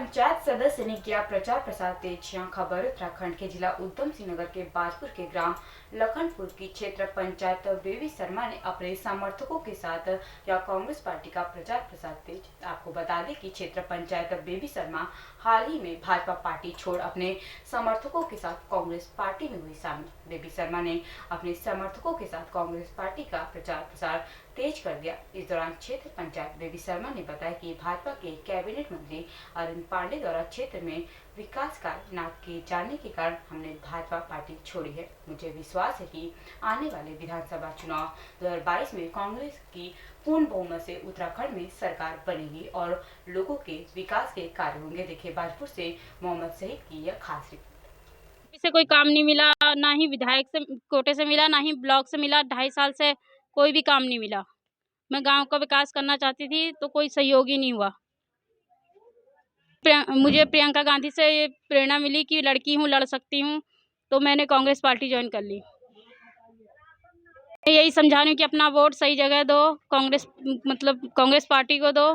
पंचायत सदस्य ने किया प्रचार प्रसार तेज। खबर उत्तराखंड के जिला उधम सिंह नगर के बाजपुर के ग्राम लखनपुर की क्षेत्र पंचायत बेबी शर्मा ने अपने समर्थकों के साथ किया कांग्रेस पार्टी का प्रचार प्रसार तेज। आपको बता दें कि क्षेत्र पंचायत बेबी शर्मा हाल ही में भाजपा पार्टी छोड़ अपने समर्थकों के साथ कांग्रेस पार्टी में हुई शामिल। बेबी शर्मा ने अपने समर्थकों के साथ कांग्रेस पार्टी का प्रचार प्रसार तेज कर दिया। इस दौरान क्षेत्र पंचायत बेबी शर्मा ने बताया कि भाजपा के कैबिनेट मंत्री अरविंद पांडे द्वारा क्षेत्र में विकास कार्य न किए जाने के कारण हमने भाजपा पार्टी छोड़ी है। मुझे विश्वास है कि आने वाले विधानसभा चुनाव 2022 में कांग्रेस की पूर्ण बहुमत से उत्तराखंड में सरकार बनेगी और लोगों के विकास के कार्य होंगे। देखिए बाजपुर से मोहम्मद शहीद की यह खास रिपोर्ट। से कोई काम नहीं मिला, ना ही विधायक से कोटे से मिला, ना ही ब्लॉक से मिला। 2.5 साल से कोई भी काम नहीं मिला। मैं गांव का विकास करना चाहती थी तो कोई सहयोग ही नहीं हुआ। मुझे प्रियंका गांधी से ये प्रेरणा मिली कि लड़की हूँ, लड़ सकती हूँ, तो मैंने कांग्रेस पार्टी ज्वाइन कर ली। मैं यही समझा रही हूँ कि अपना वोट सही जगह दो, कांग्रेस पार्टी को दो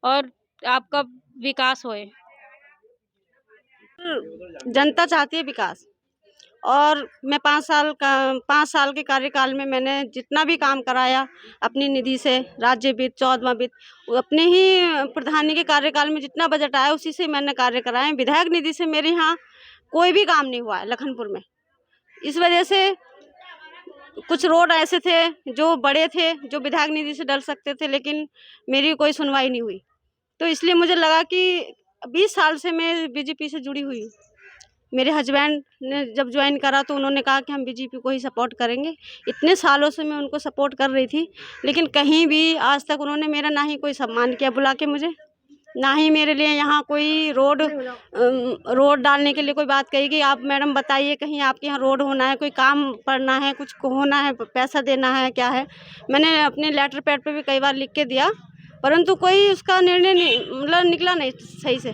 और आपका विकास होए। जनता चाहती है विकास और मैं 5 साल के कार्यकाल में मैंने जितना भी काम कराया अपनी निधि से, राज्य वित्त 14वां वित्त, अपने ही प्रधानी के कार्यकाल में जितना बजट आया उसी से मैंने कार्य कराए। विधायक निधि से मेरे यहाँ कोई भी काम नहीं हुआ है लखनपुर में। इस वजह से कुछ रोड ऐसे थे जो बड़े थे, जो विधायक निधि से डल सकते थे, लेकिन मेरी कोई सुनवाई नहीं हुई। तो इसलिए मुझे लगा कि 20 साल से मैं बीजेपी से जुड़ी हुई हूँ। मेरे हस्बैंड ने जब ज्वाइन करा तो उन्होंने कहा कि हम बीजेपी को ही सपोर्ट करेंगे। इतने सालों से मैं उनको सपोर्ट कर रही थी, लेकिन कहीं भी आज तक उन्होंने मेरा ना ही कोई सम्मान किया बुला के मुझे, ना ही मेरे लिए यहाँ कोई रोड डालने के लिए कोई बात कही कि आप मैडम बताइए कहीं आपके यहाँ रोड होना है, कोई काम पड़ना है, कुछ होना है, पैसा देना है, क्या है। मैंने अपने लेटर पैड पे भी कई बार लिख के दिया, परंतु कोई उसका निर्णय निकला नहीं सही से।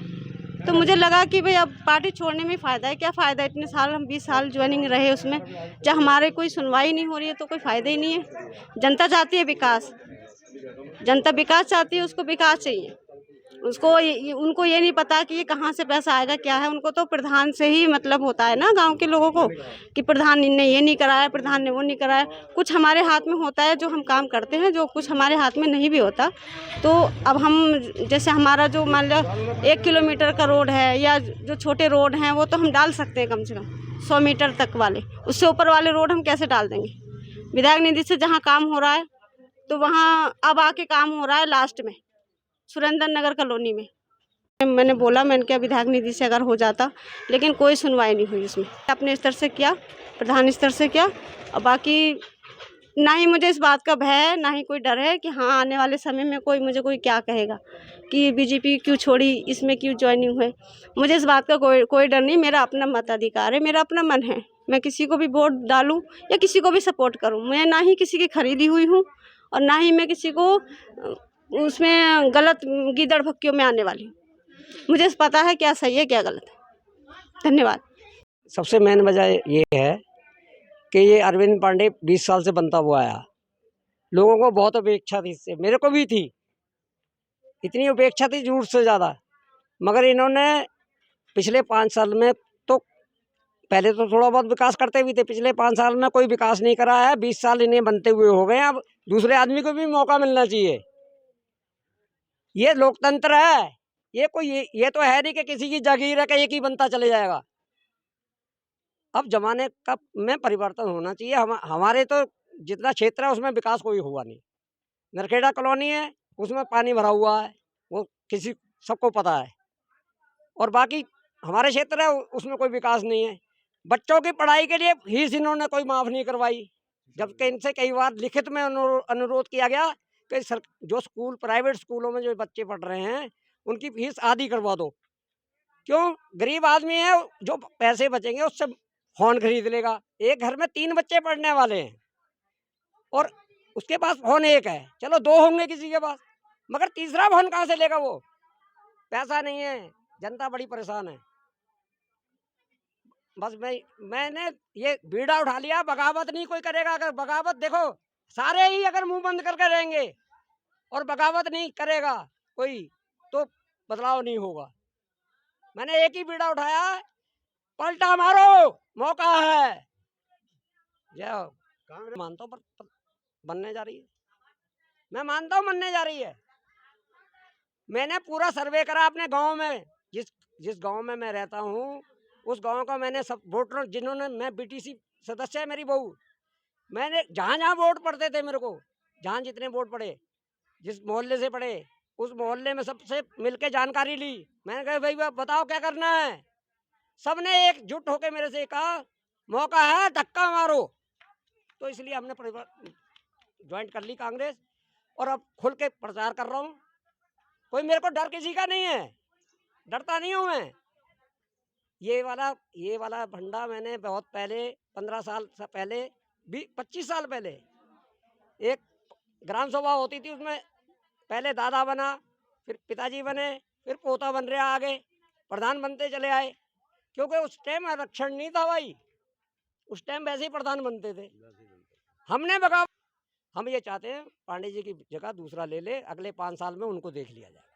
तो मुझे लगा कि भाई अब पार्टी छोड़ने में फ़ायदा है। क्या फ़ायदा, इतने साल हम 20 साल ज्वाइनिंग रहे उसमें, जब हमारे कोई सुनवाई नहीं हो रही है तो कोई फ़ायदा ही नहीं है। जनता चाहती है विकास, जनता विकास चाहती है, उसको विकास चाहिए। उनको ये नहीं पता कि ये कहाँ से पैसा आएगा, क्या है। उनको तो प्रधान से ही मतलब होता है ना, गांव के लोगों को, कि प्रधान ने ये नहीं कराया, प्रधान ने वो नहीं कराया। कुछ हमारे हाथ में होता है जो हम काम करते हैं, जो कुछ हमारे हाथ में नहीं भी होता। तो अब हम जैसे हमारा जो मान लो 1 किलोमीटर का रोड है या जो छोटे रोड हैं वो तो हम डाल सकते हैं, कम से कम 100 मीटर तक वाले। उससे ऊपर वाले रोड हम कैसे डाल देंगे। विधायक निधि से जहाँ काम हो रहा है तो वहाँ अब आके काम हो रहा है लास्ट में सुरेंद्र नगर कॉलोनी में। मैंने बोला, मैंने क्या विधायक निधि से अगर हो जाता, लेकिन कोई सुनवाई नहीं हुई उसमें। अपने स्तर से किया, प्रधान स्तर से किया, और बाकी ना ही मुझे इस बात का भय है, ना ही कोई डर है कि हाँ आने वाले समय में कोई क्या कहेगा कि बीजेपी क्यों छोड़ी, इसमें क्यों ज्वाइनिंग हुए। मुझे इस बात का कोई डर नहीं। मेरा अपना मताधिकार है, मेरा अपना मन है। मैं किसी को भी वोट डालूं या किसी को भी सपोर्ट करूं। मैं ना ही किसी की खरीदी हुई हूँ और ना ही मैं किसी को उसमें गलत गीदड़ भक्कियों में आने वाली हूँ। मुझे पता है क्या सही है क्या गलत है। धन्यवाद। सबसे मेन वजह ये है कि ये अरविंद पांडे 20 साल से बनता हुआ आया। लोगों को बहुत अपेक्षा थी इससे, मेरे को भी थी, इतनी अपेक्षा थी जरूरत से ज़्यादा। मगर इन्होंने पिछले 5 साल में तो पहले तो थोड़ा बहुत विकास करते भी थे, पिछले 5 साल में कोई विकास नहीं करा है। 20 साल इन्हें बनते हुए हो गए। अब दूसरे आदमी को भी मौका मिलना चाहिए। ये लोकतंत्र है। ये तो है नहीं कि किसी की जागीर है कि एक ही बनता चले जाएगा। अब जमाने का में परिवर्तन होना चाहिए। हमारे तो जितना क्षेत्र है उसमें विकास कोई हुआ नहीं। नरखेड़ा कॉलोनी है, उसमें पानी भरा हुआ है, वो सबको पता है। और बाकी हमारे क्षेत्र है उसमें कोई विकास नहीं है। बच्चों की पढ़ाई के लिए फीस इन्होंने कोई माफ़ नहीं करवाई, जबकि इनसे कई बार लिखित में अनुरोध किया गया कि जो प्राइवेट स्कूलों में जो बच्चे पढ़ रहे हैं उनकी फीस आधी करवा दो। क्यों? गरीब आदमी है, जो पैसे बचेंगे उससे फोन खरीद लेगा। एक घर में 3 बच्चे पढ़ने वाले हैं और उसके पास फोन एक है, चलो 2 होंगे किसी के पास, मगर तीसरा फोन कहाँ से लेगा वो? पैसा नहीं है। जनता बड़ी परेशान है। बस मैंने ये बीड़ा उठा लिया। बगावत नहीं कोई करेगा। अगर बगावत देखो, सारे ही अगर मुंह बंद करके रहेंगे और बगावत नहीं करेगा कोई, तो बदलाव नहीं होगा। मैंने एक ही बीड़ा उठाया, पलटा मारो, मौका है। जय हो। कांग्रेस मानता हूँ पर बनने जा रही है, मैं मानता हूँ बनने जा रही है। मैंने पूरा सर्वे करा अपने गांव में, जिस गांव में मैं रहता हूँ उस गांव का मैंने सब वोटर, जिन्होंने, मैं बीटीसी सदस्य है मेरी बहू, मैंने जहाँ जहाँ वोट पड़ते थे मेरे को, जहाँ जितने वोट पड़े, जिस मोहल्ले से पड़े, उस मोहल्ले में सबसे मिलके जानकारी ली। मैंने कहा भाई बताओ क्या करना है। सबने एकजुट होकर मेरे से कहा मौका है, धक्का मारो। तो इसलिए हमने ज्वाइंट कर ली कांग्रेस, और अब खुल के प्रचार कर रहा हूँ। कोई मेरे को डर किसी का नहीं है, डरता नहीं हूँ मैं। ये वाला भंडा मैंने बहुत पहले, 15 साल से पहले, 25 साल पहले, एक ग्राम सभा होती थी, उसमें पहले दादा बना, फिर पिताजी बने, फिर पोता बन रहा, आगे प्रधान बनते चले आए। क्योंकि उस टाइम आरक्षण नहीं था भाई, उस टाइम वैसे ही प्रधान बनते थे। हमने बगावत, हम ये चाहते हैं पांडे जी की जगह दूसरा ले ले, अगले 5 साल में उनको देख लिया जाए।